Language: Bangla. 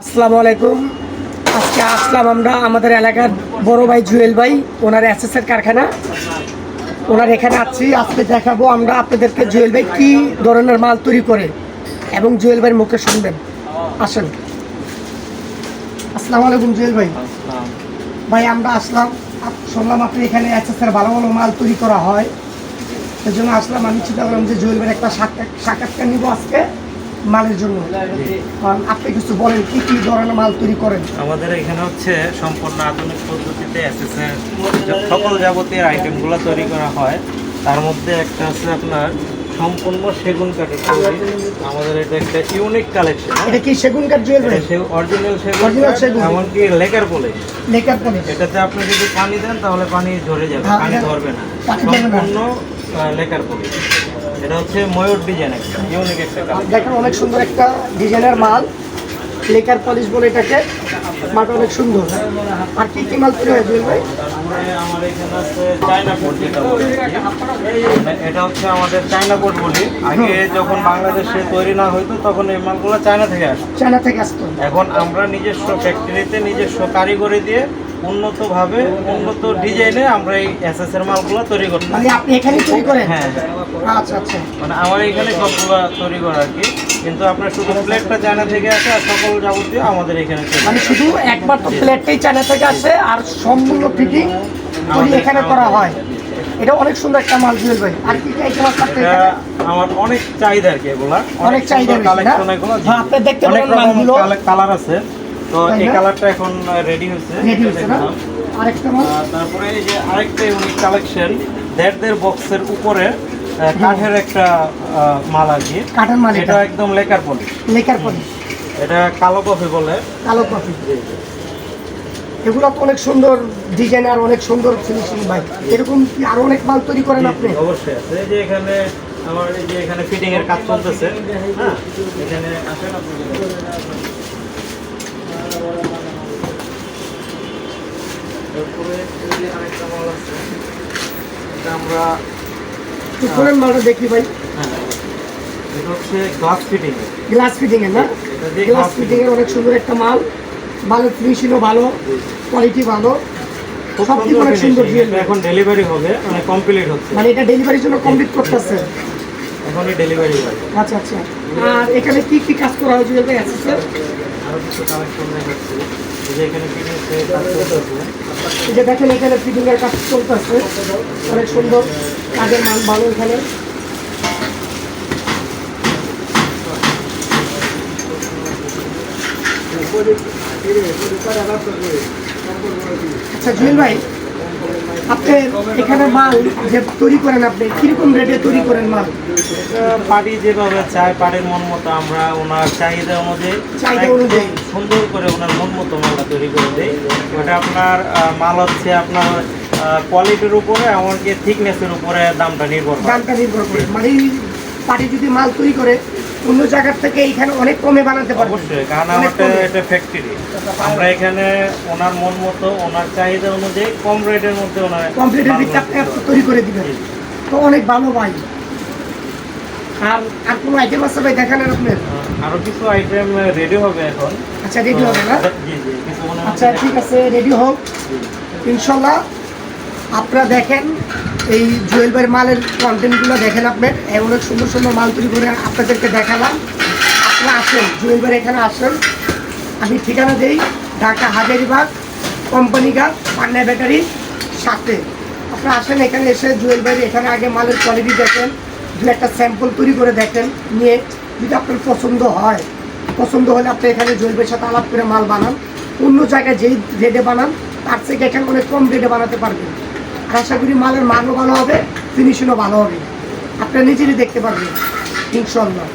আসসালামু আলাইকুম। আজকে আসলাম আমরা আমাদের এলাকার বড় ভাই জুয়েল ভাই, ওনার এসএসের কারখানা, ওনার এখানে আছি। আজকে দেখাবো আমরা আপনাদেরকে জুয়েল ভাই কী ধরনের মাল তৈরি করে এবং জুয়েল ভাইয়ের মুখে শুনবেন। আসেন। আসসালামু আলাইকুম জুয়েল ভাই। ভাই আমরা আসলাম, শুনলাম আপনি এখানে এসএসের ভালো ভালো মাল তৈরি করা হয়, এই জন্য আসলাম। আমি চিন্তা করলাম যে জুয়েল ভাইয়ের একটা সাক্ষাৎকার নিব আজকে মালের জন্য। আপনি কিছু বলেন কি কি ধরনের মাল তৈরি করেন? আমাদের এখানে হচ্ছে সম্পূর্ণ আধুনিক পদ্ধতিতে এসএসের সকল যাবতীয় আইটেমগুলো তৈরি করা হয়। তার মধ্যে একটা আছে আপনার সম্পূর্ণ সেগুন কাঠের তৈরি। আমাদের এটা একটা ইউনিক কালেকশন। এটা কি সেগুন কাঠ জুয়েল ভাই? অরিজিনাল সেগুন, এমনকি লেকার পলিশ। Lacquer polish. এটাতে আপনি যদি পানি দেন তাহলে পানি ঝরে যাবে, পানি ধরবে না। সম্পূর্ণ লেকার পলিশ। এটা হচ্ছে ময়ূর ডিজাইন, একটা ইউনিক একটা কালেকশন। দেখেন অনেক সুন্দর একটা ডিজাইনের মাল, লেকার পলিশ বলে এটাকে। মালটা অনেক সুন্দর। আর কি কি মাল তৈরি হয় জুয়েল ভাই? আমার এখানে আছে চায়না পোর্ট, যেটা বলি এটা হচ্ছে আমাদের চায়না পোর্ট বলি। আগে যখন বাংলাদেশে তৈরি না হইতো তখন এই মালগুলো চায়না থেকে আসতো। চায়না থেকে আসতো। এখন আমরা নিজস্ব ফ্যাক্টরিতে নিজস্ব কারিগরি দিয়ে উন্নতভাবে উন্নত ডিজাইনে আমরা এই এসএসের মালগুলো তৈরি করতে। মানে আপনি এখানেই তৈরি করেন? হ্যাঁ। আচ্ছা আচ্ছা। মানে আমার এখানে সবগুলো তৈরি করা আর কি, কিন্তু আপনার শুধু প্লেটটা চায়না থেকে আসে আর সকল যাবতীয় আমাদের এখানে। মানে শুধু একবার তো প্লেটটাই চায়না থেকে আসে আর সম্পূর্ণ ফিটিং এখানে করা হয়। এটা অনেক সুন্দর একটা মাল জুয়েল ভাই। আর কি কি আইটেম আছে? আমার অনেক চাহিদা আর কি, এগুলা অনেক চাহিদা কালেকশন। এগুলো আপনি দেখতে পারেন মালগুলো কালার আছে, তো এই কালারটা এখন রেডি হয়েছে। আরেকটা মাল, তারপরে এই যে আরেকটা ইউনিক কালেকশন, দেড় বক্সের উপরে কাঠের একটা মাল আর কি। কাঠের মাল, এটা একদম লেকার পলিশ। Lacquer polish. এটা কালো কফি বলে। কালো কফি। এগুলো তো অনেক সুন্দর ডিজাইন আর অনেক সুন্দর ফিনিশিং ভাই। এরকম কি আরো অনেক মাল তৈরি করেন আপনি? অবশ্যই আছে। এই যে এখানে আমার এই যে এখানে ফিটিং এর কাজ চলতেছে। হ্যাঁ, এখানে আসেন আপনি। তারপরে এই যে আরেকটা মাল আছে, এটা আমরা উপরের মালটা দেখি ভাই। হ্যাঁ, এটা হচ্ছে গ্লাস ফিটিং। গ্লাস ফিটিং এর না? গ্লাস ফিটিং এর অনেক সুন্দর একটা মাল। ভালো ফিনিশিংও ভালো, কোয়ালিটি ভালো, সবকিছু অনেক সুন্দর। এখন ডেলিভারি হবে, মানে কমপ্লিট হচ্ছে। মানে এটা ডেলিভারির জন্য কমপ্লিট করতেছে এখনই ডেলিভারি হবে। আচ্ছা আচ্ছা। আর এখানে কি কি কাজ করা হয়েছে জুয়েল ভাই এসএসের? আরো কিছু কালেকশন দেখাচ্ছি। এই যে এখানে ফিটিং এর কাজ চলতেছে। এই যে দেখেন এখানে ফিটিং এর কাজ চলতেছে, অনেক সুন্দর কাজের মান ভালো এখানে। আচ্ছা জুয়েল ভাই, আপনি এখানে মাল যে তৈরি করেন আপনি কিরকম রেটে তৈরি করেন মাল? পার্টি যেভাবে চায়, পার্টির মন মতো আমরা ওনার চাহিদা অনুযায়ী সুন্দর করে ওনার মন মতো মালটা তৈরি করে দিই। ওটা আপনার মাল হচ্ছে আপনার কোয়ালিটির উপরে, এমনকি থিকনেসের উপরে দামটা নির্ভর করে। মানে পার্টি যদি মাল তৈরি করে অন্য জায়গার থেকে এখানে অনেক কমে বানাতে পারবে। অবশ্যই, কারণ আমাদের এটা ফ্যাক্টরি। আমরা এখানে ওনার মন মতো ওনার চাহিদা অনুযায়ী কম রেটের মধ্যে ওনার কমপ্লিটের দিকটা তৈরি করে দিবেন, তো অনেক ভালো ভাই। আর কোনো আইটেম আছে ভাই দেখানোর আপনার? আরো কিছু আইটেম রেডি হবে এখন। আচ্ছা রেডি হবে না? জি জি, আচ্ছা ঠিক আছে, রেডি হোক ইনশাল্লাহ। আপনারা দেখেন এই জুয়েল ভাইয়ের মালের কন্টেন্টগুলো দেখেন। আপনার অনেক সুন্দর সুন্দর মাল তৈরি করে আপনাদেরকে দেখালাম। আপনারা আসেন জুয়েল ভাইয়ের এখানে আসেন। আমি ঠিকানা দিই ঢাকা হাজারীবাগ কোম্পানিঘাট পান্না ব্যাটারির সাথে। আপনারা আসেন এখানে, এসে জুয়েল ভাইয়ের এখানে আগে মালের কোয়ালিটি দেখেন, দু একটা স্যাম্পল তৈরি করে দেখেন, নিয়ে যদি আপনার পছন্দ হলে আপনি এখানে জুয়েল ভাইয়ের সাথে আলাপ করে মাল বানান। অন্য জায়গায় যেই রেটে বানান তার থেকে এখানে অনেক কম রেটে বানাতে পারবেন। আর আশা করি মালের মানও ভালো হবে, ফিনিশিংও ভালো হবে, আপনারা নিজেরই দেখতে পারবেন ইনশাল্লাহ।